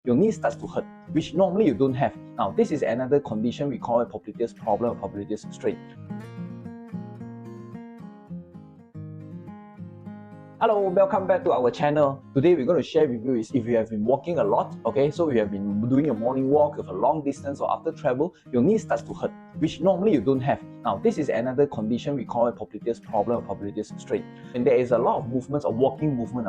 your knee starts to hurt, which normally you don't have. Now, this is another condition we call a popliteus problem or popliteus strain. Hello, welcome back to our channel. Today we're going to share with you is if you have been walking a lot, okay, so you have been doing a morning walk of a long distance or after travel, your knee starts to hurt, which normally you don't have. Now, this is another condition we call a popliteus problem or popliteus strain. And there is a lot of movements of walking movement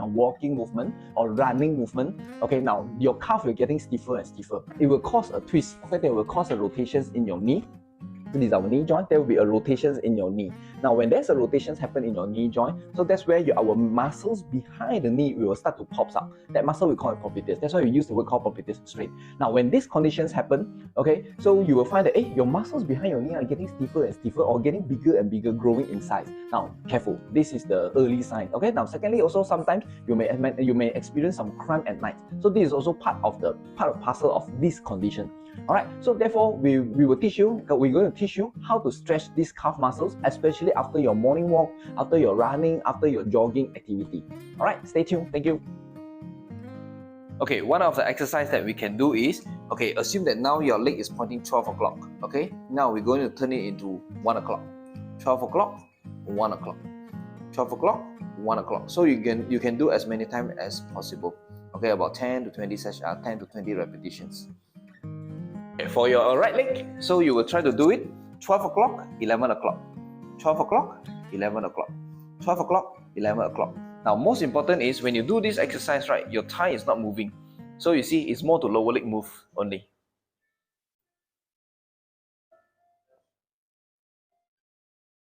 or running movement. Okay, now your calf will getting stiffer and stiffer. It will cause a twist. Okay, there will cause a rotations in your knee. So this is our knee joint. There will be a rotations in your knee. Now, when there's a rotations happen in your knee joint, so that's where our muscles behind the knee will start to pop up. That muscle we call it popliteus. That's why we use the word called popliteus strain. Now, when these conditions happen, okay, so you will find that your muscles behind your knee are getting stiffer and stiffer or getting bigger and bigger, growing in size. Now, careful. This is the early sign. Okay. Now, secondly, also sometimes you may experience some cramp at night. So this is also part of parcel of this condition. All right. So therefore, we're going to teach you how to stretch these calf muscles, especially after your morning walk, after your running, after your jogging activity. All right, stay tuned. Thank you. Okay, one of the exercise that we can do is, okay, assume that now your leg is pointing 12 o'clock. Okay, now we're going to turn it into 1 o'clock. 12 o'clock, 1 o'clock. 12 o'clock, 1 o'clock. So you can do as many times as possible. Okay, about 10 to 20 sessions, 10 to 20 repetitions. Okay, for your right leg, so you will try to do it 12 o'clock, 11 o'clock. 12 o'clock, 11 o'clock. 12 o'clock, 11 o'clock. Now, most important is when you do this exercise, right, your thigh is not moving. So you see, it's more to lower leg move only.